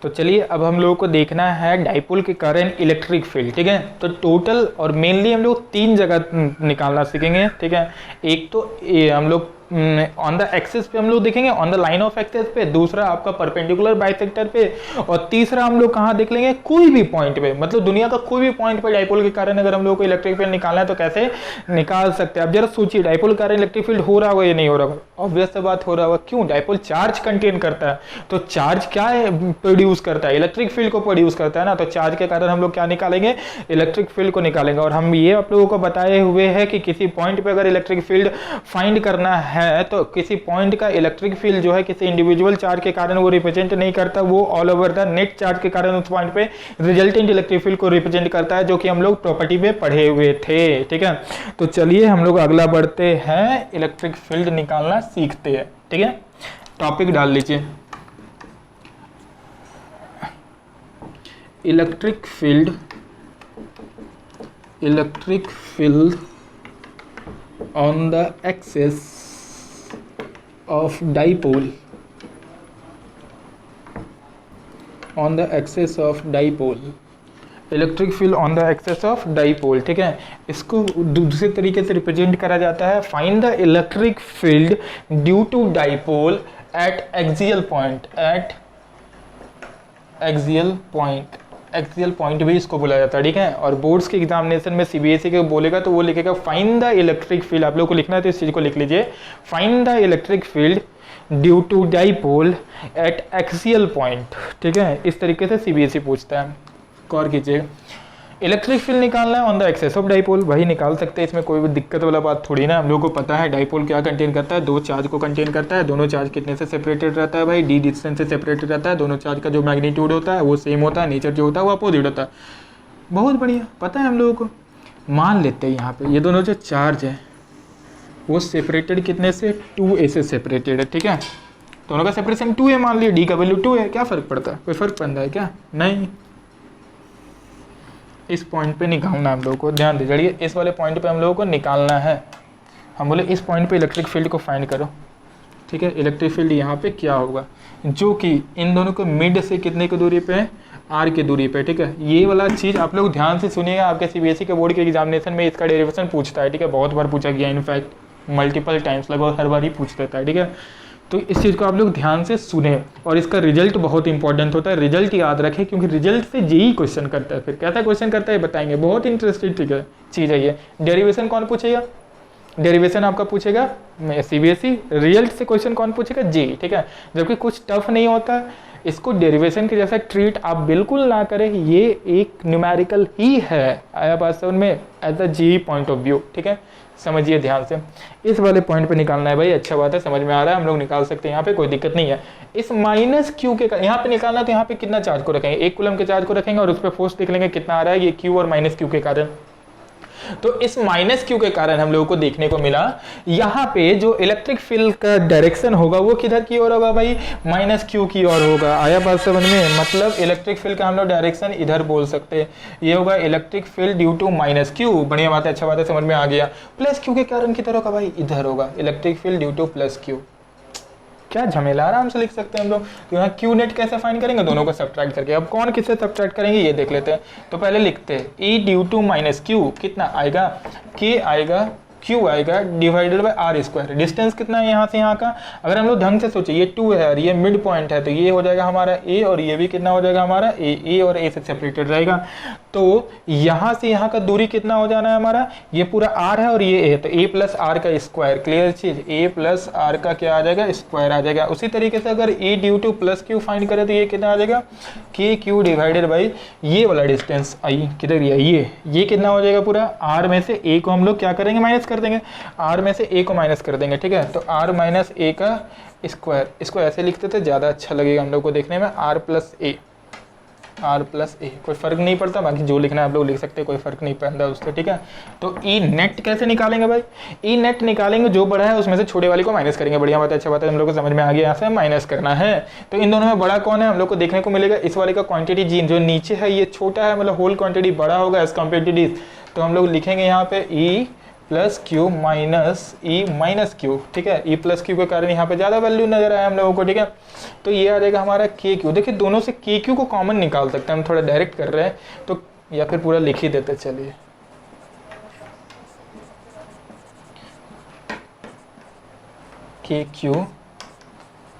तो चलिए अब हम लोगों को देखना है डाइपोल के कारण इलेक्ट्रिक फील्ड, ठीक है। तो टोटल और मेनली हम लोग 3 जगह निकालना सीखेंगे, ठीक है। एक तो हम लोग ऑन द एक्सिस पे हम लोग देखेंगे, on the line of axis पे, दूसरा आपका परपेंडिकुलर बाइसेक्टर पे, और तीसरा हम लोग कहाँ देख लेंगे, कोई भी पॉइंट पे, मतलब दुनिया का कोई भी पॉइंट पे डाइपोल के कारण अगर हम लोग को इलेक्ट्रिक फील्ड निकालना है तो कैसे निकाल सकते हैं। अब जरा सोचिए, डाइपोल के कारण इलेक्ट्रिक फील्ड हो रहा होगा या नहीं हो रहा होगा? ऑब्वियस सी बात हो रहा होगा। क्यों? डाइपोल चार्ज कंटेन करता है, तो चार्ज क्या प्रोड्यूस करता है, इलेक्ट्रिक फील्ड को प्रोड्यूस करता है ना। तो चार्ज के कारण हम लोग क्या निकालेंगे, इलेक्ट्रिक फील्ड को निकालेंगे। और हम ये आप लोगों को बताए हुए हैं कि किसी पॉइंट पे अगर इलेक्ट्रिक फील्ड फाइंड करना है तो किसी पॉइंट का इलेक्ट्रिक फील्ड जो है किसी इंडिविजुअल चार्ज के कारण वो रिप्रेजेंट नहीं करता, वो all over the net charge के कारण उस पॉइंट पे रिजल्टेंट इलेक्ट्रिक फील्ड को रिप्रेजेंट करता है, जो कि हम लोग प्रॉपर्टी में पढ़े हुए थे, ठीक है। तो चलिए हम लोग अगला बढ़ते हैं, इलेक्ट्रिक फील्ड निकालना सीखते हैं, ठीक है। टॉपिक डाल लीजिए, electric field on the axis of dipole, on the axis of dipole, electric field on the axis of dipole, ठीक है। इसको दूसरे तरीके से रिप्रेजेंट करा जाता है, find the electric field due to dipole at axial point, axial point भी इसको बोला जाता है, ठीक है। और बोर्ड्स के एग्जामिनेशन में सीबीएसई के बोलेगा तो वो लिखेगा फाइंड द इलेक्ट्रिक फील्ड, आप लोग को लिखना है तो इस चीज को लिख लीजिए, find the electric field due to dipole at axial point, ठीक है। इस तरीके से सीबीएसई पूछता है, गौर कीजिए। इलेक्ट्रिक फील्ड निकालना है on the axis of dipole, वही निकाल सकते हैं, इसमें कोई भी दिक्कत वाला बात थोड़ी ना। हम लोगों को पता है डाइपोल क्या कंटेन करता है, 2 चार्ज को कंटेन करता है, दोनों चार्ज कितने से सेपरेटेड रहता है भाई, d डिस्टेंस से सेपरेटेड रहता है, दोनों चार्ज का जो मैग्नीट्यूड होता है वो सेम होता है, नेचर जो होता है वो अपोजिट होता है। बहुत बढ़िया, पता है हम लोगों को। मान लेते हैं यहाँ पे ये दोनों जो चार्ज है वो सेपरेटेड कितने से, 2a से सेपरेटेड है, ठीक है। दोनों का सेपरेशन 2a मान लिया, d का वैल्यू 2 है, क्या फर्क पड़ता है, कोई फर्क पड़ता है क्या? नहीं। इस पॉइंट पे निकालना हम लोगों को, ध्यान दीजिए, इस वाले पॉइंट पे हम लोगों को निकालना है। हम बोले इस पॉइंट पे इलेक्ट्रिक फील्ड को फाइंड करो, ठीक है। इलेक्ट्रिक फील्ड यहाँ पे क्या होगा, जो कि इन दोनों को मिड से कितने की दूरी पे है, r की दूरी पे, ठीक है। ये वाला चीज़ आप लोग ध्यान से सुनिएगा, आपके सीबीएसई के बोर्ड के एग्जामिनेशन में इसका डेरिवेशन पूछता है, ठीक है। बहुत बार पूछा गया, इनफैक्ट मल्टीपल टाइम्स, लगभग हर बार ही पूछ देता है, ठीक है। तो इस चीज़ को आप लोग ध्यान से सुने, और इसका रिजल्ट बहुत इंपॉर्टेंट होता है, रिजल्ट याद रखें, क्योंकि रिजल्ट से जेई क्वेश्चन करता है। फिर कैसा क्वेश्चन करता है बताएंगे, बहुत इंटरेस्टिंग, ठीक है, चीज़ है ये। डेरिवेशन कौन पूछेगा, डेरिवेशन आपका पूछेगा सीबीएसई, रिजल्ट से क्वेश्चन कौन पूछेगा, जेई, ठीक है। जबकि कुछ टफ नहीं होता, इसको डेरिवेशन के जैसा ट्रीट आप बिल्कुल ना करें, ये एक न्यूमेरिकल ही है, आया बात समझ में, as a JEE point of view, ठीक है। समझिए ध्यान से, इस वाले पॉइंट पे निकालना है भाई, अच्छा बात है, समझ में आ रहा है, हम लोग निकाल सकते हैं, यहाँ पे कोई दिक्कत नहीं है। इस माइनस क्यू के यहाँ पे निकालना, तो यहाँ पे कितना चार्ज को रखेंगे, 1 कूलम के चार्ज को रखेंगे, और उस पर फोर्स देख लेंगे कितना आ रहा है, ये क्यू और माइनस क्यू के कारण। तो इस माइनस क्यू के कारण हम लोगों को देखने को मिला, यहाँ पे जो इलेक्ट्रिक फील्ड का डायरेक्शन होगा वो किधर की ओर होगा भाई, माइनस क्यू की ओर होगा। आया बात समझ में, मतलब इलेक्ट्रिक फील्ड का हम लोग डायरेक्शन इधर बोल सकते हैं, ये होगा electric field due to minus Q. बढ़िया बात है, अच्छा बात है, समझ में आ गया। प्लस क्यू के कारण किधर होगा भाई, इधर होगा, electric field due to plus Q. क्या झमेला, आराम से लिख सकते हैं हम लोग। तो यहाँ क्यू नेट कैसे फाइंड करेंगे, दोनों को सब्ट्रैक्ट करके। अब कौन किससे सब्ट्रैक्ट करेंगे ये देख लेते हैं। तो पहले लिखते हैं E due to minus Q, कितना आएगा, के आएगा, क्यू आएगा divided by R square. Distance कितना है यहाँ से यहाँ का, अगर हम लोग ढंग से सोचे, ये 2 है और ये मिड पॉइंट है, तो ये हो जाएगा हमारा ए, और ये भी कितना हो जाएगा हमारा ए और ए से सेपरेटेड रहेगा। तो यहाँ से यहाँ का दूरी कितना हो जाना है हमारा, ये पूरा आर है और ये ए, तो ए प्लस आर का स्क्वायर, क्लियर चीज, ए प्लस आर का क्या आ जाएगा, स्क्वायर आ जाएगा। उसी तरीके से अगर A due to plus Q find करें तो ये कितना आ जाएगा, के क्यू डिवाइडेड बाई ये वाला डिस्टेंस आई, किधर गया ये कितना हो जाएगा पूरा, आर में से ए को हम लोग क्या करेंगे, माइनस कर देंगे, आर में से ए को माइनस कर देंगे, ठीक है। तो आर माइनस ए का स्क्वायर, इसको ऐसे लिखते थे, ज़्यादा अच्छा लगेगा हम लोग को देखने में, आर प्लस ए, कोई फर्क नहीं पड़ता, बाकी जो लिखना है आप लोग लिख सकते हैं, कोई फर्क नहीं पड़ता उससे, ठीक है। तो ई नेट कैसे निकालेंगे भाई, ई नेट निकालेंगे, जो बड़ा है उसमें से छोटे वाली को माइनस करेंगे। बढ़िया बात है, अच्छा बात है, हम लोग को समझ में आ गया, यहाँ से माइनस करना है। तो इन दोनों में बड़ा कौन है हम लोग को देखने को मिलेगा, इस वाले का क्वांटिटी जी, जो नीचे है ये छोटा है, मतलब होल क्वांटिटी बड़ा होगा एज कम्पेयर टू दिस। तो हम लोग लिखेंगे यहाँ पे ई प्लस क्यू माइनस ई माइनस क्यू, ठीक है। ई प्लस क्यू के कारण यहाँ पे ज़्यादा वैल्यू नजर आया हम लोगों को, ठीक है। तो ये आ जाएगा हमारा के क्यू। देखिए दोनों से के क्यू को कॉमन निकाल सकते हैं हम, थोड़ा डायरेक्ट कर रहे हैं तो, या फिर पूरा लिख ही देते। चलिए के क्यू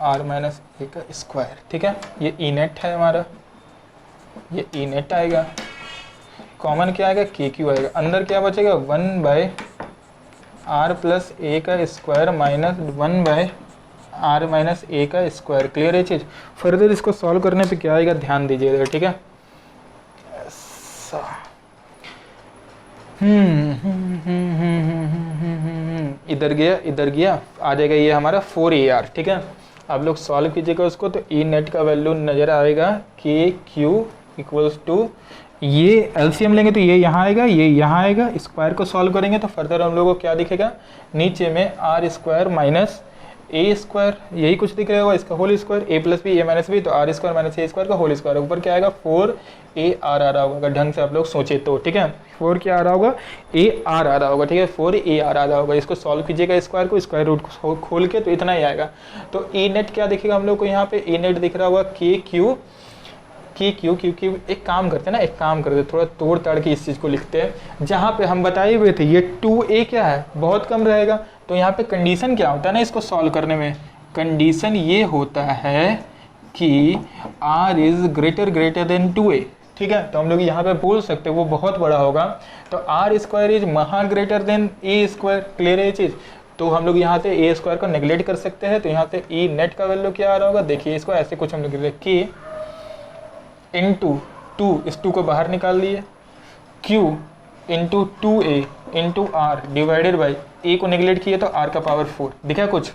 आर माइनस ए का स्क्वायर, ठीक है। ये ई नेट है हमारा, ये ई नेट आएगा, कॉमन क्या आएगा के क्यू आएगा, अंदर क्या बचेगा 1 बाय आर प्लस ए का square minus 1 by R minus A का स्क्वायर। क्लियर है चीज़। फर्दर इसको सॉल्व करने पे क्या आएगा ध्यान दीजिएगा, ठीक है। इधर गया आ जाएगा ये हमारा 4AR, ठीक है। आप लोग सॉल्व कीजिएगा उसको तो ई नेट का वैल्यू नज़र आएगा के क्यू इक्वल्स टू, ये एलसीएम लेंगे तो ये यहाँ आएगा, ये यहाँ आएगा, स्क्वायर को सॉल्व करेंगे तो फर्दर हम लोगों को क्या दिखेगा, नीचे में R square minus A square, यही कुछ दिख रहा होगा, इसका whole square, A plus B A minus B, तो R square minus A square का होल स्क्वायर, ऊपर क्या आएगा 4AR आ रहा होगा, अगर ढंग से आप लोग सोचे तो, ठीक है। 4 क्या आ रहा होगा, AR आ रहा होगा, ठीक है, 4AR आ रहा होगा। इसको सॉल्व कीजिएगा स्क्वायर को, स्क्वायर रूट को खोल के, तो इतना ही आएगा। तो ई नेट क्या दिखेगा हम लोग को यहाँ पे, ई नेट दिख रहा होगा के क्यू एक काम करते हैं ना, एक काम करते थोड़ा तोड़ ताड़ के इस चीज़ को लिखते हैं। जहाँ पे हम बताए हुए थे ये 2A क्या है, बहुत कम रहेगा, तो यहाँ पे कंडीशन क्या होता है ना इसको सॉल्व करने में, कंडीशन ये होता है कि R is greater than 2A, ठीक है। तो हम लोग यहाँ पे बोल सकते हैं वो बहुत बड़ा होगा, तो R स्क्वायर इज महा greater than A square. Clear है ये चीज़। तो हम लोग यहाँ से A स्क्वायर को नेगलेक्ट कर सकते हैं, तो यहाँ से ई नेट का वैल्यू क्या आ रहा होगा, देखिए इसको ऐसे कुछ हम लोग कि इंटू 2, इस 2 को बाहर निकाल लिए, Q into 2A into R divided by A को नेगलेक्ट किए तो r का पावर 4, दिखा कुछ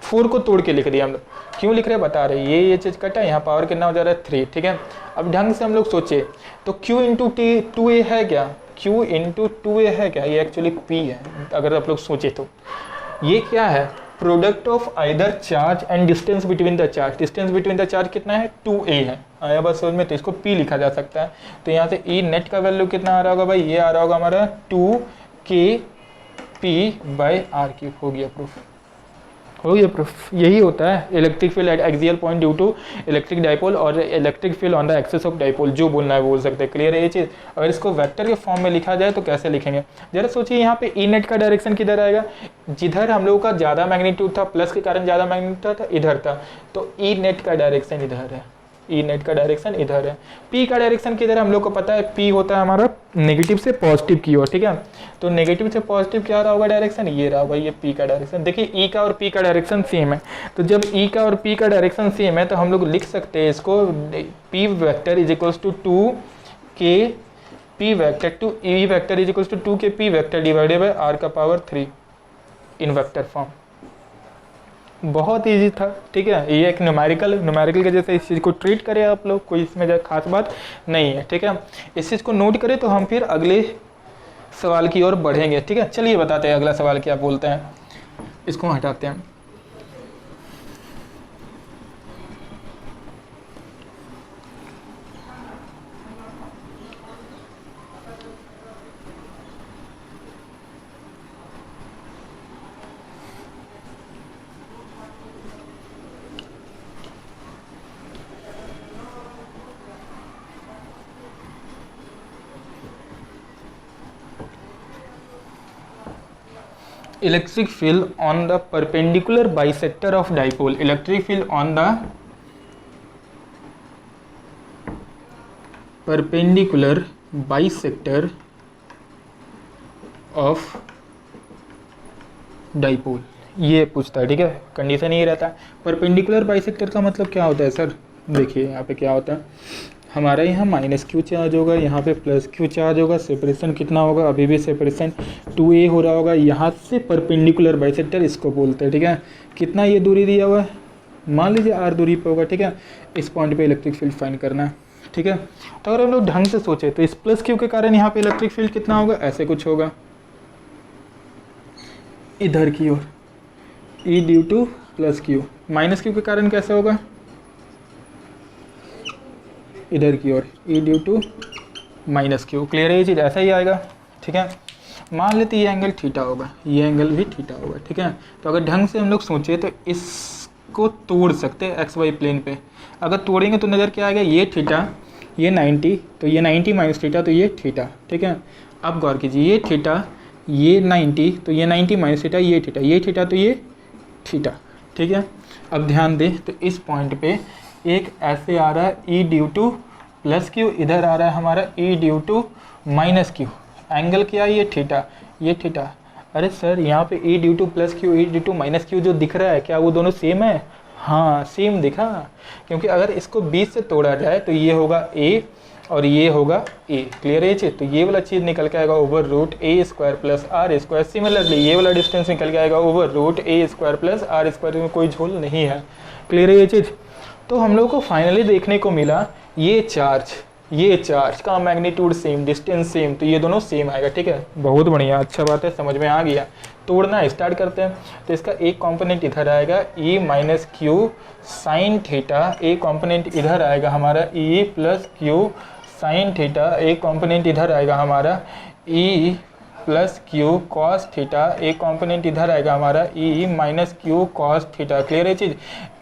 4 को तोड़ के लिख दिया हम लोग। क्यों लिख रहे हैं बता रहे, ये चीज़ कटा, यहाँ पावर कितना हो जा रहा है 3, ठीक है। अब ढंग से हम लोग सोचे तो Q इंटू 2A है क्या, Q इंटू 2A है क्या, ये एक्चुअली P है। अगर आप लोग सोचे तो ये क्या है, product of either charge and distance between the charge. Distance between the charge कितना है 2A है, आया बस समझ में, तो इसको P लिखा जा सकता है। तो यहाँ से ई नेट का वैल्यू कितना आ रहा होगा भाई, ये आ रहा होगा हमारा 2KP/r3। हो गया प्रूफ, हो गया प्रूफ। यही होता है electric field at axial point due to electric dipole और electric field on the axis of dipole, जो बोलना है बोल सकते हैं। क्लियर है ये चीज़। अगर इसको वेक्टर के फॉर्म में लिखा जाए तो कैसे लिखेंगे, जरा सोचिए यहाँ पे ई नेट का डायरेक्शन किधर आएगा, जिधर हम लोगों का ज़्यादा मैग्नीट्यूड था, प्लस के कारण ज़्यादा मैग्नीट्यूड था इधर था, तो ई नेट का डायरेक्शन इधर है, ई नेट का डायरेक्शन इधर है। पी का डायरेक्शन किधर है हम लोग को पता है, पी होता है हमारा नेगेटिव से पॉजिटिव की ओर, ठीक है। तो नेगेटिव से पॉजिटिव क्या रहा होगा डायरेक्शन, ये रहा होगा, ये पी का डायरेक्शन। देखिए ई का और पी का डायरेक्शन सेम है, तो जब ई का और पी का डायरेक्शन सेम है तो हम लोग लिख सकते हैं इसको P vector is equals to 2K P vector to E vector is equals to 2K P vector divided by r का पावर 3 इन वेक्टर फॉर्म। बहुत इजी था, ठीक है। ये एक न्यूमेरिकल के जैसे इस चीज़ को ट्रीट करें आप लोग, कोई इसमें खास बात नहीं है, ठीक है। इस चीज़ को नोट करें तो हम फिर अगले सवाल की ओर बढ़ेंगे, ठीक है। चलिए बताते हैं अगला सवाल क्या बोलते हैं, इसको हटाते हैं। Electric field on the perpendicular bisector of dipole, electric field on the perpendicular bisector of dipole, ये पूछता है, ठीक है। कंडीशन ये रहता है। परपेंडिकुलर बाइसेक्टर का मतलब क्या होता है सर, देखिए यहाँ पे क्या होता है, हमारा यहाँ -Q चार्ज होगा, यहाँ पे +Q चार्ज होगा, सेपरेशन कितना होगा, अभी भी सेपरेशन 2A हो रहा होगा, यहाँ से परपेंडिकुलर बाइसेक्टर इसको बोलते हैं, ठीक है। कितना ये दूरी दिया हुआ है, मान लीजिए R दूरी पे होगा, ठीक है। इस पॉइंट पे इलेक्ट्रिक फील्ड फाइंड करना है, ठीक है। तो अगर हम लोग ढंग से सोचे तो इस +Q के कारण यहाँ पे इलेक्ट्रिक फील्ड कितना होगा, ऐसे कुछ होगा इधर की ओर, E due to +Q, -Q के कारण कैसे होगा, इधर की ओर E due to -Q। Clear है ये चीज़, ऐसा ही आएगा, ठीक है। मान लेते ये एंगल थीटा होगा, ये एंगल भी थीटा होगा, ठीक है। तो अगर ढंग से हम लोग सोचें तो इसको तोड़ सकते हैं एक्स वाई प्लेन पे। अगर तोड़ेंगे तो नज़र क्या आएगा, ये थीटा, ये 90, तो ये 90 माइनस थीटा, तो ये थीटा, ठीक है। अब गौर कीजिए, ये थीटा, ये 90, तो ये 90 माइनस थीटा, ये थीटा, ये थीटा, तो ये थीटा, ठीक है। अब ध्यान दें तो इस पॉइंट पे एक ऐसे आ रहा है E due to plus Q, इधर आ रहा है हमारा E due to minus Q. Angle क्या है, ये थीटा, ये थीटा। अरे सर यहाँ पे E due to plus Q, E due to minus Q जो दिख रहा है, क्या वो दोनों सेम है? हाँ सेम दिखा, क्योंकि अगर इसको 20 से तोड़ा जाए तो ये होगा ए और ये होगा ए। क्लियर है चीज़? तो ये वाला चीज़ निकल के आएगा over root A square plus R square. Similarly ये वाला डिस्टेंस निकल के आएगा over root A square plus R square, में कोई झोल नहीं है। क्लियर है ये चीज़? तो हम लोग को फाइनली देखने को मिला ये चार्ज का मैग्नीट्यूड सेम, डिस्टेंस सेम, तो ये दोनों सेम आएगा, ठीक है। बहुत बढ़िया, अच्छा बात है, समझ में आ गया। तोड़ना स्टार्ट करते हैं। तो इसका एक कंपोनेंट इधर आएगा E minus Q sine theta, एक कंपोनेंट इधर आएगा हमारा E plus Q sine theta, एक कंपोनेंट इधर आएगा हमारा E plus Q cos theta, एक कंपोनेंट इधर आएगा हमारा E minus Q cos theta. Clear है चीज़?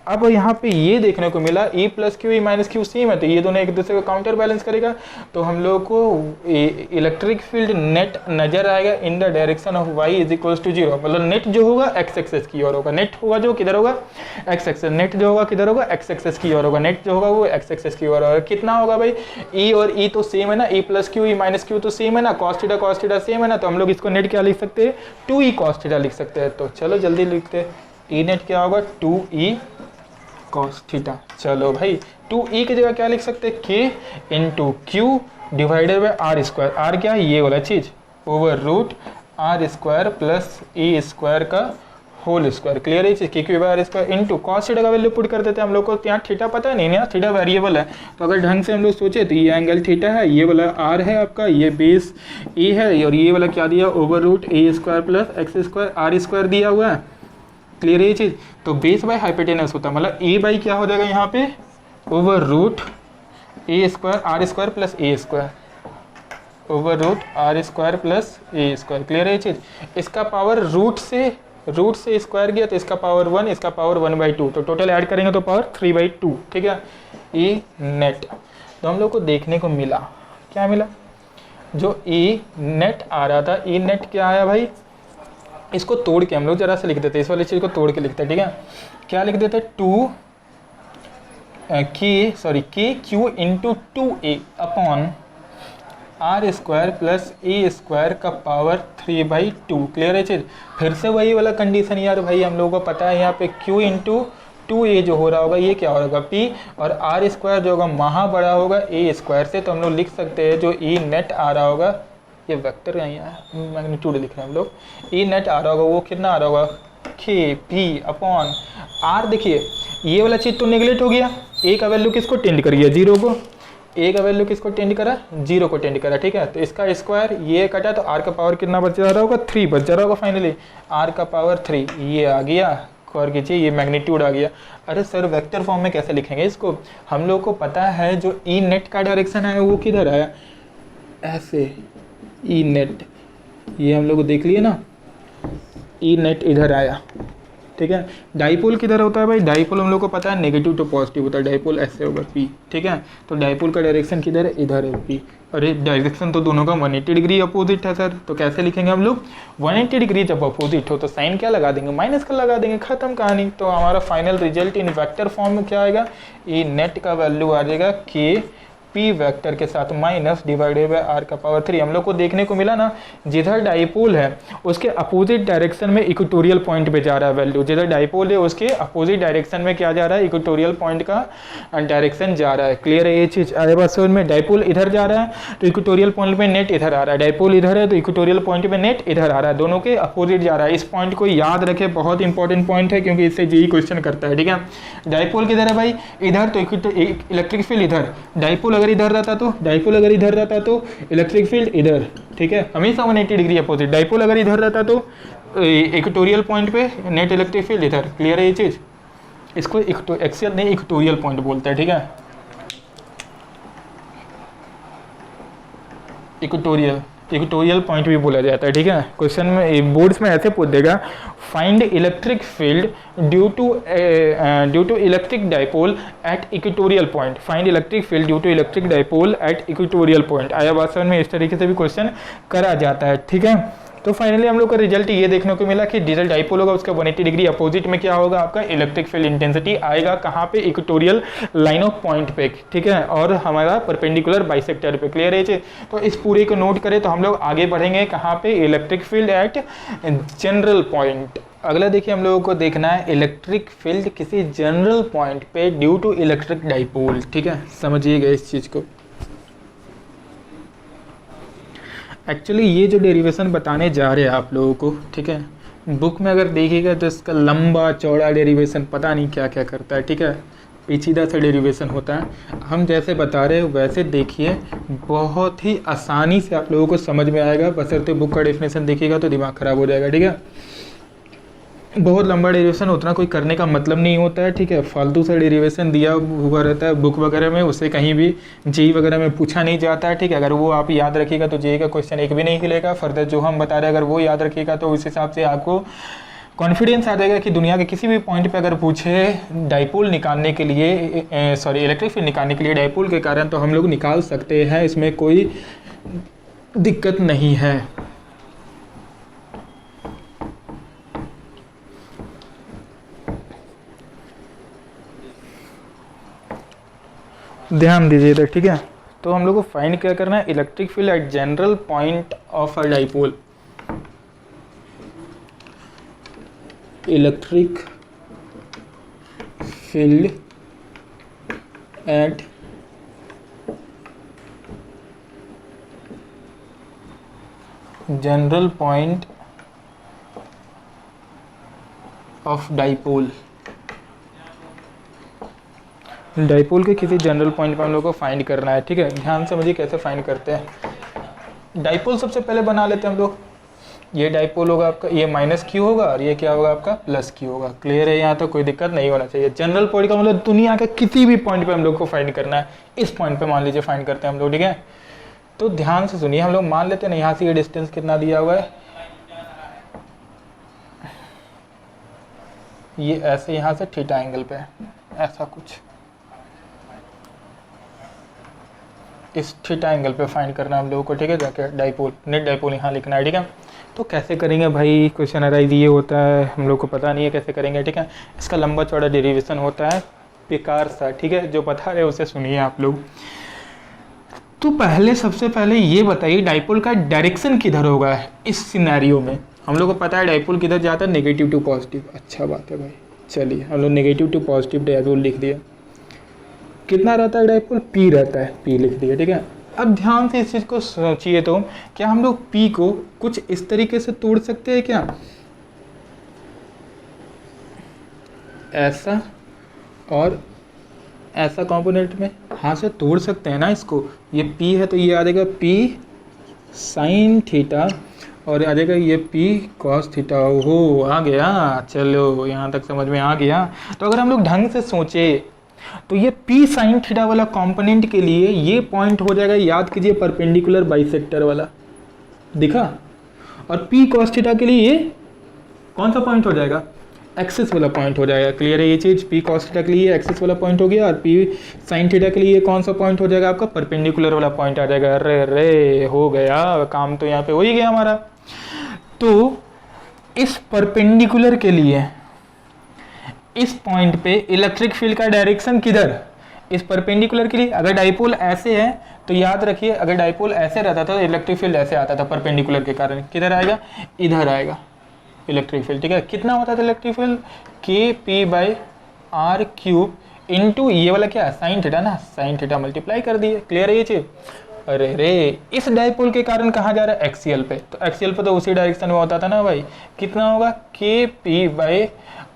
अब यहाँ पे ये देखने को मिला E plus Q E minus Q same है, तो ये दोनों एक दूसरे को काउंटर बैलेंस करेगा, तो हम लोग को इलेक्ट्रिक फील्ड नेट नजर आएगा in the direction of Y is equals to 0। मतलब नेट जो होगा एक्स एक्सेस की ओर होगा, नेट होगा जो किधर होगा, एक्स एक्सेस, नेट जो होगा किधर होगा, एक्स एक्सेस की ओर होगा, नेट जो होगा वो एक्स एक्सेस की ओर होगा। कितना होगा भाई, ई और ई तो सेम है ना, ई plus Q E minus Q तो सेम है ना, कॉस थीटा सेम है ना, तो हम लोग इसको नेट क्या लिख सकते हैं, 2e कॉस थीटा लिख सकते हैं। तो चलो जल्दी लिखते हैं, ई नेट क्या होगा, 2e कॉस थीटा। चलो भाई 2e की जगह क्या लिख सकते हैं, k into Q divided by R square. R क्या है, ये वाला चीज़, over root R square plus A square का होल स्क्वायर। क्लियर है चीज़, K Q by R square into cos theta का वैल्यू पुट कर देते हैं हम लोग को। यहाँ थीटा पता है नहीं ना, थीटा वेरिएबल है, तो अगर ढंग से हम लोग सोचे तो ये एंगल थीटा है, ये वाला आर है आपका, ये बेस ए है, और ये वाला क्या दिया, over root A square plus X square R square दिया हुआ है। क्लियर है ये चीज़? तो बेस बाय हाइपोटेनस होता है, मतलब ए बाई क्या हो जाएगा यहाँ पे, over root A square R square plus A square, over root R square plus A square. Clear है ये चीज़? इसका पावर रूट से स्क्वायर गया तो इसका पावर 1, इसका पावर 1/2, तो टोटल ऐड करेंगे तो पावर 3/2, ठीक है। ई नेट तो हम लोग को देखने को मिला, क्या मिला, जो ई नेट आ रहा था, ई नेट क्या आया भाई, इसको तोड़ के हम लोग जरा से लिख देते हैं, इस वाली चीज़ को तोड़ के लिखते हैं, ठीक है। क्या लिख देते हैं, K Q into 2a upon R square plus A square का पावर 3/2। क्लियर है चीज़? फिर से वही वाला कंडीशन यार भाई, हम लोगों को पता है यहाँ पे q इंटू 2a जो हो रहा होगा ये क्या होगा p, और आर स्क्वायर जो होगा महा बड़ा होगा ए स्क्वायर से, तो हम लोग लिख सकते हैं जो ई नेट आ रहा होगा, ये वेक्टर यहाँ मैग्नीट्यूड लिख रहे हैं हम लोग, ई नेट आ रहा होगा वो कितना आ रहा होगा, के पी अपॉन आर। देखिए ये वाला चीज़ तो नेगलेक्ट हो गया, ए का वैल्यू किसको टेंड कर गया, 0 को, ए का वैल्यू किसको टेंड करा, 0 को टेंड करा, ठीक है। तो इसका स्क्वायर ये कटा तो आर का पावर कितना बच जा रहा होगा, 3 बच जा रहा होगा फाइनली, आर का पावर 3 ये आ गया, और कीजिए ये मैग्नीट्यूड आ गया। अरे सर वेक्टर फॉर्म में कैसे लिखेंगे इसको, हम लोग को पता है जो ई नेट का डायरेक्शन है वो किधर आया, ऐसे ई नेट, ये हम लोग को देख लिए ना, ई नेट इधर आया, ठीक है। डाइपोल किधर होता है भाई, डाइपोल हम लोग को पता है नेगेटिव टू पॉजिटिव होता है, डाइपोल ऐसे होगा पी, ठीक है। तो डाइपोल का डायरेक्शन किधर है, इधर है पी। अरे डायरेक्शन तो दोनों का 180 डिग्री अपोजिट है सर, तो कैसे लिखेंगे हम लोग, 180 डिग्री जब अपोजिट हो तो साइन क्या लगा देंगे, माइनस का लगा देंगे, खत्म कहानी। तो हमारा final result in vector form में क्या आएगा, ई नेट का वैल्यू आ जाएगा के पी वेक्टर के साथ माइनस डिवाइडेड बाय आर का पावर 3। हम लोग को देखने को मिला ना, जिधर डाइपोल है उसके अपोजिट डायरेक्शन में इक्वेटोरियल पॉइंट पे जा रहा है वैल्यू, जिधर डाइपोल है उसके अपोजिट डायरेक्शन में क्या जा रहा है, इक्वेटोरियल पॉइंट का डायरेक्शन जा रहा है। क्लियर है ये चीज़? अरे बस में डाइपोल इधर जा रहा है तो इक्वेटोरियल पॉइंट पे नेट इधर आ रहा है, डाइपोल इधर है तो इक्वेटोरियल पॉइंट पे नेट इधर आ रहा है, दोनों के अपोजिट जा रहा है। इस पॉइंट को याद रखे, बहुत इंपॉर्टेंट पॉइंट है क्योंकि इससे जेई क्वेश्चन करता है, ठीक है। डाइपोल किधर है भाई, इधर, तो इलेक्ट्रिक फील्ड इधर, डाइपोल अगर इधर रहता तो, डाइपोल अगर इधर रहता तो इलेक्ट्रिक फील्ड इधर, ठीक है, हमेशा 180 डिग्री अपोजिट। डाइपोल अगर इधर रहता तो इक्वेटोरियल पॉइंट पे नेट इलेक्ट्रिक फील्ड इधर। क्लियर है ये चीज़? इसको एक्सियल नहीं इक्वेटोरियल पॉइंट बोलते हैं, ठीक है, इक्वेटोरियल। इक्वेटोरियल पॉइंट भी बोला जाता है, ठीक है। क्वेश्चन में बोर्ड्स में ऐसे पूछ देगा, find electric field due to electric dipole at equatorial point, find electric field due to electric dipole at equatorial point. आया बात समझ में, इस तरीके से भी क्वेश्चन करा जाता है, ठीक है। तो फाइनली हम लोग का रिजल्ट ये देखने को मिला कि डिजिटल डाइपोल होगा उसका 180 डिग्री अपोजिट में क्या होगा आपका इलेक्ट्रिक फील्ड इंटेंसिटी आएगा, कहाँ पे, इक्वेटोरियल लाइन ऑफ पॉइंट पे, ठीक है, और हमारा परपेंडिकुलर बाइसेक्टर पे। क्लियर है। तो इस पूरे को नोट करें तो हम लोग आगे बढ़ेंगे कहाँ पे, electric field eight general point. अगला देखिए हम लोगों को देखना है इलेक्ट्रिक फील्ड किसी जनरल पॉइंट पे ड्यू टू इलेक्ट्रिक डाइपोल, ठीक है। समझिएगा इस चीज को। एक्चुअली ये जो डेरिवेशन बताने जा रहे हैं आप लोगों को, ठीक है, बुक में अगर देखिएगा तो इसका लंबा चौड़ा डेरिवेशन पता नहीं क्या क्या करता है, ठीक है, पेचीदा सा डेरिवेशन होता है। हम जैसे बता रहे हैं वैसे देखिए, बहुत ही आसानी से आप लोगों को समझ में आएगा, बशर्ते बुक का डेफिनेशन देखिएगा तो दिमाग खराब हो जाएगा, ठीक है। बहुत लंबा डेरिवेशन उतना कोई करने का मतलब नहीं होता है, ठीक है। फालतू सा डेरिवेशन दिया हुआ रहता है बुक वगैरह में, उससे कहीं भी जेई वगैरह में पूछा नहीं जाता है, ठीक है। अगर वो आप याद रखिएगा तो जेई का क्वेश्चन एक भी नहीं हिलेगा। फर्दर जो हम बता रहे हैं अगर वो याद रखिएगा तो उस हिसाब से आपको कॉन्फिडेंस आ जाएगा कि दुनिया के किसी भी पॉइंट पे अगर पूछे डाइपोल निकालने के लिए, इलेक्ट्रिक फील्ड निकालने के लिए डाइपोल के कारण, तो हम लोग निकाल सकते हैं, इसमें कोई दिक्कत नहीं है। ध्यान दीजिए इधर, ठीक है। तो हम लोग को फाइंड क्या करना है, electric field eight general point of a dipole, electric field eight general point of dipole. Dipole के किसी जनरल पॉइंट पर हम लोग को फाइंड करना है, ठीक है। ध्यान से मुझे कैसे फाइंड करते हैं। डाइपोल सबसे पहले बना लेते हैं हम लोग। ये डाइपोल होगा आपका, ये माइनस क्यू होगा और ये क्या होगा आपका प्लस क्यू होगा। क्लियर है, यहाँ तो कोई दिक्कत नहीं होना चाहिए। जनरल पॉइंट का मतलब दुनिया के किसी भी पॉइंट पे हम लोग को फाइंड करना है। इस पॉइंट पे मान लीजिए फाइंड करते हैं हम लोग, ठीक है। तो ध्यान से सुनिए, हम लोग मान लेते हैं यहाँ से ये डिस्टेंस कितना दिया हुआ है, ये ऐसे यहाँ से थीटा एंगल पे ऐसा कुछ, इस थीटा एंगल पे फाइंड करना है हम लोगों को, ठीक है। जाके डाइपोल, नेट डाइपोल यहाँ लिखना है, ठीक है। तो कैसे करेंगे भाई, क्वेश्चन अराइज ये होता है, हम लोग को पता नहीं है कैसे करेंगे, ठीक है। इसका लंबा चौड़ा डेरिवेशन होता है बेकार सा, ठीक है। जो बता रहे उसे सुनिए आप लोग। तो पहले सबसे पहले ये बताइए डाइपोल का डायरेक्शन किधर होगा इस सिनेरियो में। हम लोग को पता है डाइपोल किधर जाता है, नेगेटिव टू पॉजिटिव। अच्छा बात है भाई, चलिए हम लोग नेगेटिव टू पॉजिटिव डाइपोल लिख दिया। कितना रहता है डाइपोल, पी रहता है, पी लिख दिया, ठीक है। अब ध्यान से इस चीज़ को सोचिए, तो क्या हम लोग पी को कुछ इस तरीके से तोड़ सकते हैं क्या, ऐसा और ऐसा कंपोनेंट में, हाँ से तोड़ सकते हैं ना इसको। ये पी है तो ये आ जाएगा पी साइन थीटा और आ जाएगा ये पी कॉस थीटा। हो आ गया, चलो यहाँ तक समझ में आ गया। तो अगर हम लोग ढंग से सोचे तो ये पी साइन थीटा वाला कंपोनेंट के लिए ये पॉइंट हो जाएगा, याद कीजिए, परपेंडिकुलर बाइसेक्टर वाला, दिखा। और पी कॉस थीटा के लिए ये कौन सा पॉइंट हो जाएगा, एक्सिस वाला पॉइंट हो जाएगा। क्लियर है ये चीज़, पी कॉस थीटा के लिए एक्सिस वाला पॉइंट हो गया और पी साइन थीटा के लिए कौन सा पॉइंट हो जाएगा आपका, परपेंडिकुलर वाला पॉइंट आ जाएगा। अरे रे हो गया काम, तो यहाँ पे हो ही गया हमारा। तो इस परपेंडिकुलर के लिए इस पॉइंट पे इलेक्ट्रिक फील्ड का डायरेक्शन किधर, इस परपेंडिकुलर के लिए। अगर डाइपोल ऐसे है तो याद रखिए, अगर डाइपोल ऐसे रहता था तो इलेक्ट्रिक फील्ड ऐसे आता था, परपेंडिकुलर के कारण किधर आएगा, इधर आएगा इलेक्ट्रिक फील्ड, ठीक है। कितना होता था electric field, K P by R cube into ये वाला क्या साइन थीटा ना, साइन थीटा मल्टीप्लाई कर दिए। क्लियर है ये चीज़। अरे रे, इस डाइपोल के कारण कहाँ जा रहा है, एक्सियल पे। तो एक्सियल पे तो उसी डायरेक्शन में होता था ना भाई। कितना होगा, K P by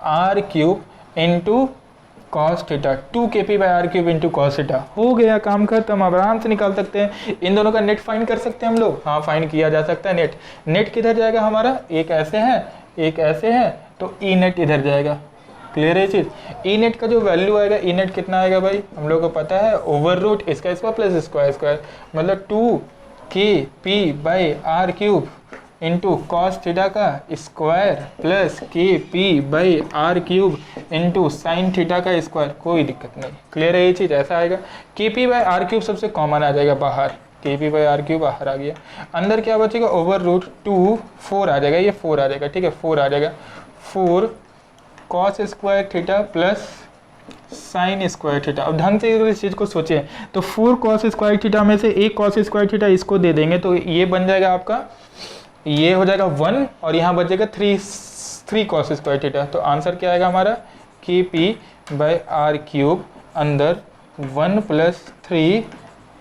R cube into cos theta, 2kp by R cube into cos theta. हो गया काम खत्म, अब आराम से निकाल सकते हैं। इन दोनों का नेट फाइंड कर सकते हैं हम लोग, हाँ फाइंड किया जा सकता है नेट। नेट किधर जाएगा हमारा, एक ऐसे है एक ऐसे है, तो ई नेट इधर जाएगा। क्लियर है चीज़। ई नेट का जो वैल्यू आएगा, ई नेट कितना आएगा भाई, हम लोग को पता है, ओवर रूट इसका स्क्वायर प्लस इसका स्क्वायर, मतलब 2 K P by R cube into cos theta का square plus K P by R cube into sine theta का स्क्वायर। कोई दिक्कत नहीं, क्लियर है ये चीज़। ऐसा आएगा के पी बाई आर क्यूब सबसे कॉमन आ जाएगा बाहर, के पी बाई आर क्यूब बाहर आ गया, अंदर क्या बचेगा ओवर रूट 2 4 आ जाएगा, ये 4 आ जाएगा, ठीक है 4 आ जाएगा, 4 cos square theta plus sine square theta. अब ढंग से इस चीज़ को सोचें तो 4 कॉस स्क्वायर थीटा में से एक कॉस स्क्वायर थीटा इसको दे देंगे तो ये बन जाएगा आपका, ये हो जाएगा 1 और यहाँ बचेगा 3 कॉस स्क्वायर थीटा। तो आंसर क्या आएगा हमारा के पी बाई आर क्यूब अंदर 1 plus 3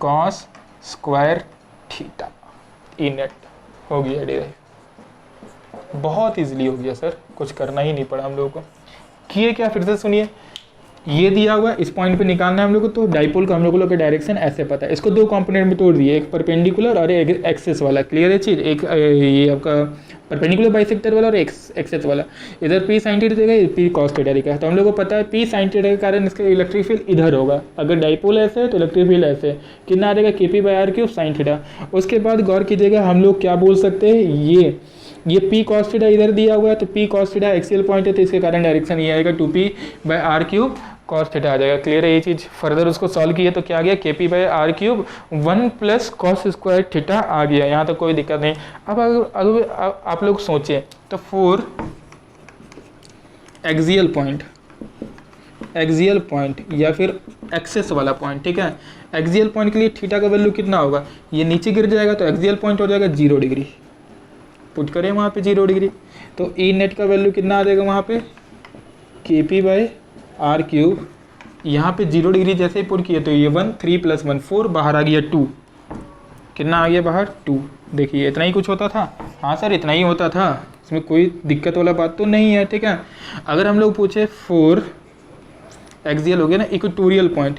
cos square theta. E net हो गया डिराइव, बहुत इजीली हो गया सर, कुछ करना ही नहीं पड़ा हम लोगों को। किए क्या फिर से सुनिए, ये दिया हुआ है, इस पॉइंट पे निकालना है हम लोग को। तो डाइपोल का हम लोगों का डायरेक्शन ऐसे पता है, इसको दो कंपोनेंट में तोड़ दिए, एक परपेंडिकुलर और एक एक्सेस वाला। क्लियर है चीज़, एक ये आपका परपेंडिकुलर बाइसेक्टर वाला और एक्सेस वाला। इधर पी साइन थीटा देगा, पी कॉस थीटा देगा। तो हम लोग को पता है पी साइन थीटा के कारण इसका इलेक्ट्रिक फील्ड इधर होगा। अगर डाइपोल ऐसे है तो इलेक्ट्रिक फील्ड ऐसे है, कितना आ जाएगा K P by R cube sine theta. उसके बाद गौर कीजिएगा हम लोग क्या बोल सकते हैं, ये पी कॉस थीटा इधर दिया हुआ है तो P cos theta axial point है तो इसके कारण डायरेक्शन ये आएगा 2p by R cube cos theta आ जाएगा। क्लियर है ये चीज़। फर्दर उसको सॉल्व किया तो क्या आ गया K P by R cube 1 plus cos square theta आ गया। यहाँ तक कोई दिक्कत नहीं। अब अगर आप लोग सोचें तो 4 एक्सियल पॉइंट या फिर एक्सेस वाला पॉइंट, ठीक है। एक्सियल पॉइंट के लिए थीटा का वैल्यू कितना होगा, ये नीचे गिर जाएगा तो एक्सियल पॉइंट हो जाएगा 0 डिग्री। पुट करें वहाँ पे 0 डिग्री तो ई नेट का वैल्यू कितना आ जाएगा वहाँ पे के पी बाई आर क्यूब। यहाँ पे 0 डिग्री जैसे ही पुट किए तो ये 1 3 प्लस 1 4 बाहर आ गया 2। कितना आ गया बाहर 2। देखिए इतना ही कुछ होता था। हाँ सर इतना ही होता था, इसमें कोई दिक्कत वाला बात तो नहीं है, ठीक है। अगर हम लोग पूछे 4 एक्सियल हो गया ना इक्वेटोरियल पॉइंट,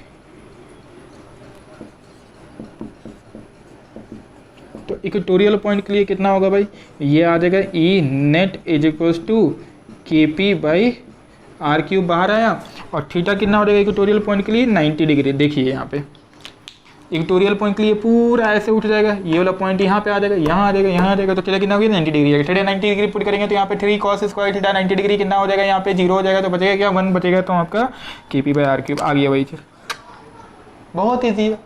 तो इक्वेटोरियल पॉइंट के लिए कितना होगा भाई, ये आ जाएगा E net is equals to के पी बाई आर क्यूब बाहर आया और थीटा कितना हो जाएगा इक्वेटोरियल पॉइंट के लिए 90 डिग्री। देखिए यहाँ पे इक्वेटोरियल पॉइंट के लिए पूरा ऐसे उठ जाएगा, ये वाला पॉइंट यहाँ पे आ जाएगा, यहाँ आ जाएगा, यहाँ आ जाएगा, तो थीटा कितना हो गया 90 डिग्री है। थीटा 90 डिग्री पुट करेंगे तो यहाँ पे 3 कॉस स्क्वायर थीटा 90 डिग्री कितना हो जाएगा, यहाँ पे 0 हो जाएगा तो बचेगा क्या 1 बचेगा। तो आपका के पी बाई आर क्यूब आ गया। वही चीज़ बहुत ईजी है।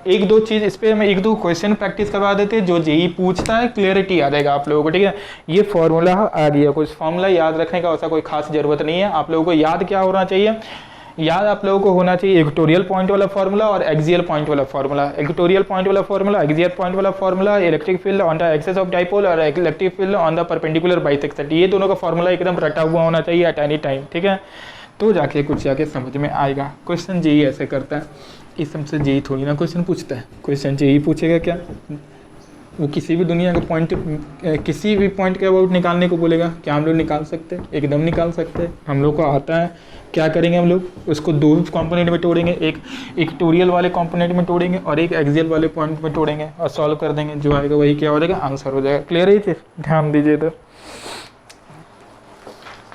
एक दो चीज़ इस पर हमें एक दो क्वेश्चन प्रैक्टिस करवा देते हैं जो जेई पूछता है, क्लियरिटी आ जाएगा आप लोगों को, ठीक है। ये फॉर्मूला आ गया, कुछ फॉर्मूला याद रखने का वैसा कोई खास जरूरत नहीं है। आप लोगों को याद क्या होना चाहिए, याद आप लोगों को होना चाहिए इक्वेटोरियल पॉइंट वाला फार्मूला और एक्सियल पॉइंट वाला फार्मूला। इक्वेटोरियल पॉइंट वाला फार्मूला, एक्सियल पॉइंट वाला formula, electric field on the axis of dipole और electric field on the perpendicular bisector, ये दोनों का फार्मूला एकदम रटा हुआ होना चाहिए एट एनी टाइम, ठीक है। तो जाके कुछ जाके समझ में आएगा। क्वेश्चन जेई ऐसे करता है, इस सबसे जेई थोड़ी ना क्वेश्चन पूछता है। क्वेश्चन जेई पूछेगा क्या, वो किसी भी दुनिया का पॉइंट, किसी भी पॉइंट के अबाउट निकालने को बोलेगा। क्या हम लोग निकाल सकते हैं, एकदम निकाल सकते हैं, हम लोग को आता है। क्या करेंगे हम लोग, उसको दो कंपोनेंट में तोड़ेंगे, एक इक्वेटोरियल वाले कंपोनेंट में तोड़ेंगे और एक एक्सियल वाले पॉइंट में तोड़ेंगे और सॉल्व कर देंगे। जो आएगा वही क्या हो जाएगा, आंसर हो जाएगा। क्लियर है ये चीज़, ध्यान दीजिए। तो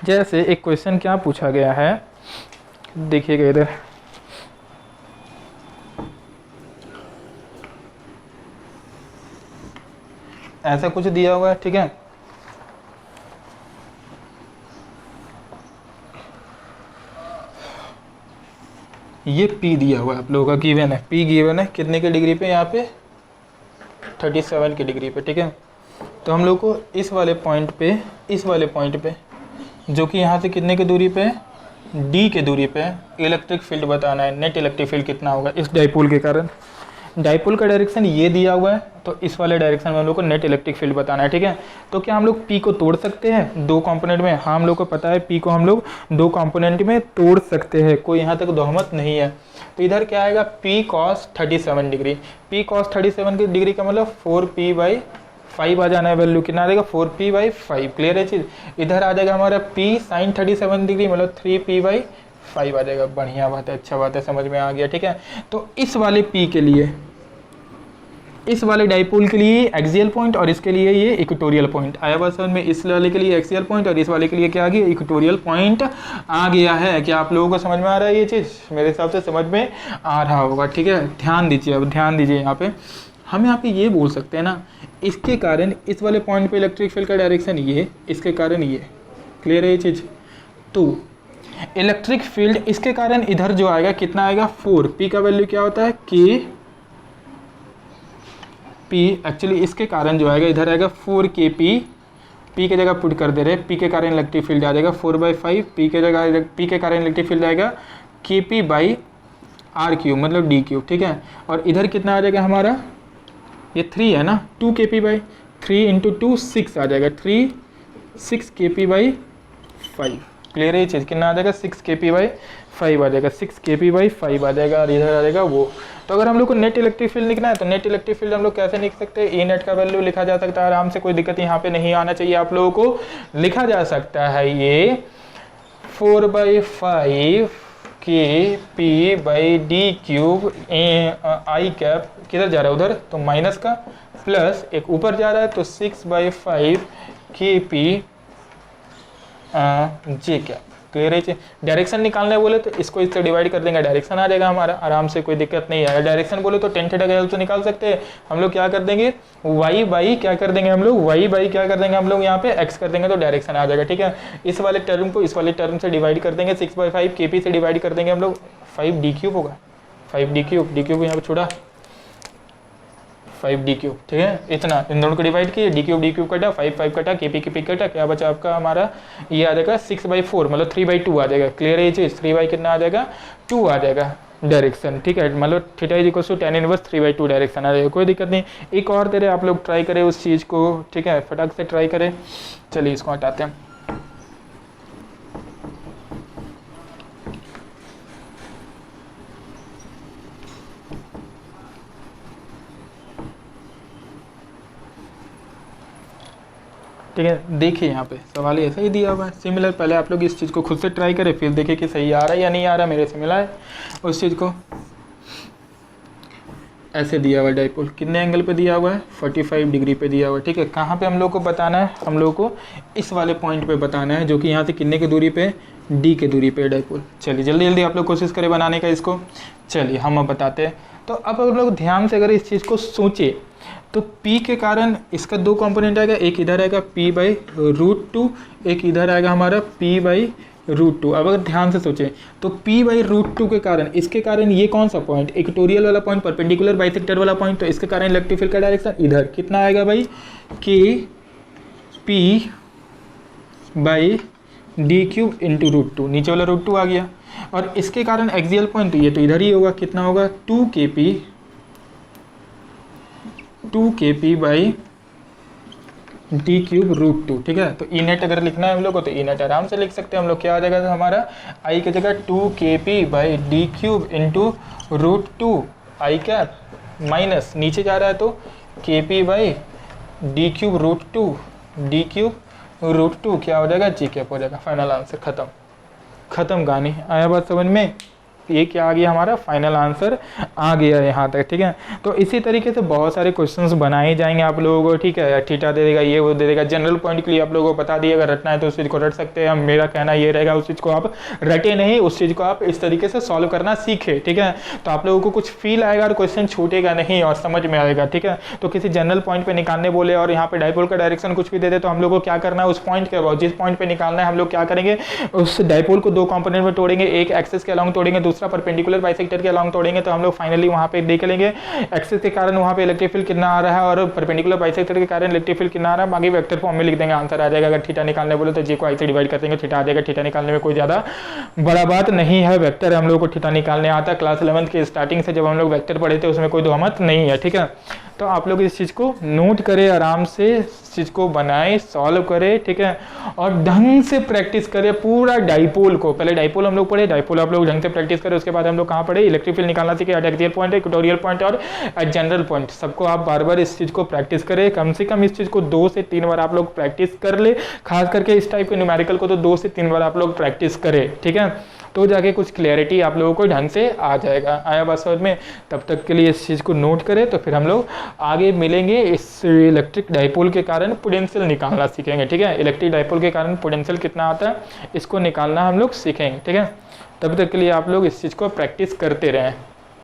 जैसे एक क्वेश्चन क्या पूछा गया है, देखिएगा इधर, ऐसा कुछ दिया हुआ है, ठीक है। ये P दिया हुआ है आप लोगों का, गिवन है, P गिवन है कितने के डिग्री पे, यहाँ पे 37 की डिग्री पे, ठीक है। तो हम लोग को इस वाले पॉइंट पे जो कि यहाँ से कितने की दूरी पे, D के दूरी पे इलेक्ट्रिक फील्ड बताना है। नेट इलेक्ट्रिक फील्ड कितना होगा इस डाइपोल के कारण। डाइपोल का डायरेक्शन ये दिया हुआ है तो इस वाले डायरेक्शन में हम लोग को नेट इलेक्ट्रिक फील्ड बताना है, ठीक है। तो क्या हम लोग P को तोड़ सकते हैं दो कंपोनेंट में? हाँ, हम लोग को पता है P को हम लोग दो कंपोनेंट में तोड़ सकते हैं, कोई यहाँ तक दोहमत नहीं है। तो इधर क्या आएगा P cos 37 degree, P cos 37 degree का मतलब 4P बाई 5 आ जाना है। वैल्यू कितना आ जाएगा 4P बाई 5। क्लियर है चीज़। इधर आ जाएगा हमारा P sin 37 डिग्री मतलब 3P बाई 5 आ जाएगा। बढ़िया बात है, अच्छा बात है, समझ में आ गया, ठीक है। तो इस वाले P के लिए, इस वाले डाइपोल के लिए एक्सियल पॉइंट और इसके लिए ये इक्वेटोरियल पॉइंट आया हुआ समझ में। इस वाले के लिए एक्सियल पॉइंट और इस वाले के लिए क्या आ गया, इक्वेटोरियल पॉइंट आ गया है। क्या आप लोगों को समझ में आ रहा है ये चीज़? मेरे हिसाब से समझ में आ रहा होगा, ठीक है। ध्यान दीजिए, अब ध्यान दीजिए यहाँ पे। हम यहाँ पे ये बोल सकते हैं ना, इसके कारण इस वाले पॉइंट पे इलेक्ट्रिक फील्ड का डायरेक्शन ये, इसके कारण ये। क्लियर है ये चीज़? तो इलेक्ट्रिक फील्ड इसके कारण इधर जो आएगा कितना आएगा 4। पी का वैल्यू क्या होता है के पी, एक्चुअली इसके कारण जो आएगा इधर आएगा 4 के पी। पी के जगह पुट कर दे रहे, पी के कारण इलेक्ट्रिक फील्ड आ जाएगा 4/5। पी के जगह पी के कारण इलेक्ट्रिक फील्ड आएगा के पी बाई आर क्यूब, मतलब डी क्यूब। ठीक है, और इधर कितना आ जाएगा हमारा, ये 3 है ना, 2 के पी बाई 3 इंटू 2 6 आ जाएगा, 6 के पी बाई 5। क्लियर है ये चीज़? कितना आ जाएगा 6 के पी बाई 5 आ जाएगा, 6 के पी बाई 5 आ जाएगा, और इधर आ जाएगा वो। तो अगर हम लोग को नेट इलेक्ट्रिक फील्ड लिखना है तो नेट इलेक्ट्रिक फील्ड हम लोग कैसे लिख सकते हैं, ई नेट का वैल्यू लिखा जा सकता है आराम से, कोई दिक्कत यहाँ पे नहीं आना चाहिए आप लोगों को। लिखा जा सकता है ये 4/5 के P by D cube I cap, किधर जा रहा है उधर, तो माइनस का, प्लस एक ऊपर जा रहा है तो 6/5 के पी जे कैप। क्लियर है? डायरेक्शन निकालने बोले तो इसको इससे डिवाइड कर देंगे, डायरेक्शन आ जाएगा हमारा आराम से, कोई दिक्कत नहीं है। डायरेक्शन बोले तो टेन थीटा का हेल्प से निकाल सकते हैं हम लोग। क्या कर देंगे, y बाई क्या कर देंगे हम लोग, y बाई क्या कर देंगे हम लोग, यहाँ पे x कर देंगे तो डायरेक्शन आ जाएगा। ठीक है, इस वाले टर्म को इस वाले टर्म से डिवाइड कर देंगे, 6/5 kp से डिवाइड कर देंगे हम लोग, 5 डी क्यूब होगा, 5 डी क्यूब यहाँ पे छोड़ा 5 डी क्यूब। ठीक है, इतना इन दोनों को डिवाइड किए, डी क्यूब कटा, 5 कटा, के पी कटा, क्या बचा आपका हमारा, ये आ जाएगा 6/4, मतलब 3/2 आ जाएगा। क्लियर है ये चीज़? 3 बाई कितना आ जाएगा 2 आ जाएगा डायरेक्शन। ठीक है, मतलब theta is equal to tan inverse 3/2 direction आ जाएगा, कोई दिक्कत नहीं। एक और दे रहे आप लोग ट्राई करें उस चीज़ को। ठीक है, फटाक से ट्राई करें। चलिए इसको हटाते हैं। ठीक है, देखिए यहाँ पे सवाल ऐसा ही दिया हुआ है सिमिलर। पहले आप लोग इस चीज़ को खुद से ट्राई करें, फिर देखिए कि सही आ रहा है या नहीं आ रहा। मेरे से मिला है उस चीज़ को, ऐसे दिया हुआ है डाइपोल, कितने एंगल पे दिया हुआ है 45 डिग्री पे दिया हुआ है। ठीक है, कहाँ पे हम लोग को बताना है, हम लोग को इस वाले पॉइंट पे बताना है, जो कि यहाँ से कितने की दूरी पे, डी के दूरी पे डाइपोल। चलिए जल्दी जल्दी आप लोग कोशिश करें बनाने का इसको। चलिए हम अब बताते हैं। तो अब आप लोग ध्यान से अगर इस चीज़ को सोचें तो P के कारण इसका 2 कंपोनेंट आएगा, एक इधर आएगा P/√2, एक इधर आएगा हमारा P/√2। अब अगर ध्यान से सोचें तो P/√2 के कारण, इसके कारण ये कौन सा पॉइंट, इक्वेटोरियल वाला पॉइंट, परपेंडिकुलर बाइसेक्टर वाला पॉइंट, तो इसके कारण इलेक्ट्रिक फील्ड का डायरेक्शन इधर कितना आएगा भाई, Kp/d³ इंटू √2, नीचे वाला √2 आ गया। और इसके कारण एक्सियल पॉइंट ये तो इधर ही होगा, कितना होगा 2kp/d³√2। ठीक है, तो ई नेट अगर लिखना है हम लोग को तो ई नेट आराम से लिख सकते हैं हम लोग। क्या आ जाएगा तो हमारा आई की जगह 2kp/d³ इंटू √2 आई कैप, माइनस नीचे जा रहा है तो kp/d³√2 क्या हो जाएगा, जी कैप हो जाएगा। फाइनल आंसर खत्म कहानी। आया बात समझ में? ये क्या आ गया हमारा फाइनल आंसर आ गया यहाँ तक। ठीक है, तो इसी तरीके से बहुत सारे क्वेश्चंस बनाए जाएंगे आप लोगों को। ठीक है, थीटा दे देगा, ये वो दे देगा, जनरल पॉइंट के लिए आप लोगों को बता दिए, अगर रटना है तो उस चीज़ को रट सकते हैं। मेरा कहना ये रहेगा उस चीज़ को आप रटे नहीं, उस चीज़ को आप इस तरीके से सॉल्व करना सीखे। ठीक है, तो आप लोगों को कुछ फील आएगा और क्वेश्चन छूटेगा नहीं और समझ में आएगा। ठीक है, तो किसी जनरल पॉइंट पर निकालने बोले और यहाँ पे डाइपोल का डायरेक्शन कुछ भी दे दे तो हम लोग को क्या करना है, उस पॉइंट के बाद जिस पॉइंट पर निकालना है हम लोग क्या करेंगे, उस डाइपोल को 2 कॉम्पोनेंट में तोड़ेंगे, एक एक्सिस के अलॉन्ग तोड़ेंगे, दूसरा परपेंडिकुलर सेक्टर के अलॉन्ग तोड़ेंगे। तो हम लोग फाइनली वहां पे देख लेंगे एक्सिस के कारण वहां पे इलेक्ट्रिक फील्ड कितना आ रहा है और परपेंडिकुलर बाइसेक्टर के कारण इलेक्ट्रिक फील्ड कितना आ रहा है। बाकी वेक्टर फॉर्म में लिख देंगे, आंसर आ जाएगा। अगर थीटा निकालने बोले तो जी को आई से डिवाइड कर देंगे, थीटा आ जाएगा। थीटा निकालने में कोई ज्यादा बड़ा बात नहीं है, वेक्टर हम लोग को थीटा निकालने आता है। क्लास 11 के स्टार्टिंग से जब हम लोग वेक्टर पढ़े थे उसमें कोई दोहमत नहीं है। ठीक है, तो आप लोग इस चीज़ को नोट करें, आराम से इस चीज़ को बनाएं, सॉल्व करें। ठीक है, और ढंग से प्रैक्टिस करें पूरा डाइपोल को। पहले डाइपोल हम लोग पढ़े, डाइपोल आप लोग ढंग से प्रैक्टिस करें। उसके बाद हम लोग कहाँ पढ़े, इलेक्ट्रिक फील्ड निकालना सीखे, एक्सियल पॉइंट, इक्वेटोरियल पॉइंट और जनरल पॉइंट। सबको आप बार बार इस चीज़ को प्रैक्टिस करें, कम से कम इस चीज़ को 2 से 3 बार आप लोग प्रैक्टिस कर ले। खास करके इस टाइप के न्यूमेरिकल को तो 2 से 3 बार आप लोग प्रैक्टिस करें। ठीक है, तो जाके कुछ क्लैरिटी आप लोगों को ढंग से आ जाएगा। आया बात समझ में? तब तक के लिए इस चीज़ को नोट करें, तो फिर हम लोग आगे मिलेंगे। इस इलेक्ट्रिक डाइपोल के कारण पोटेंशियल निकालना सीखेंगे। ठीक है, इलेक्ट्रिक डाइपोल के कारण पोटेंशियल कितना आता है इसको निकालना हम लोग सीखेंगे। ठीक है, तब तक के लिए आप लोग इस चीज़ को प्रैक्टिस करते रहें।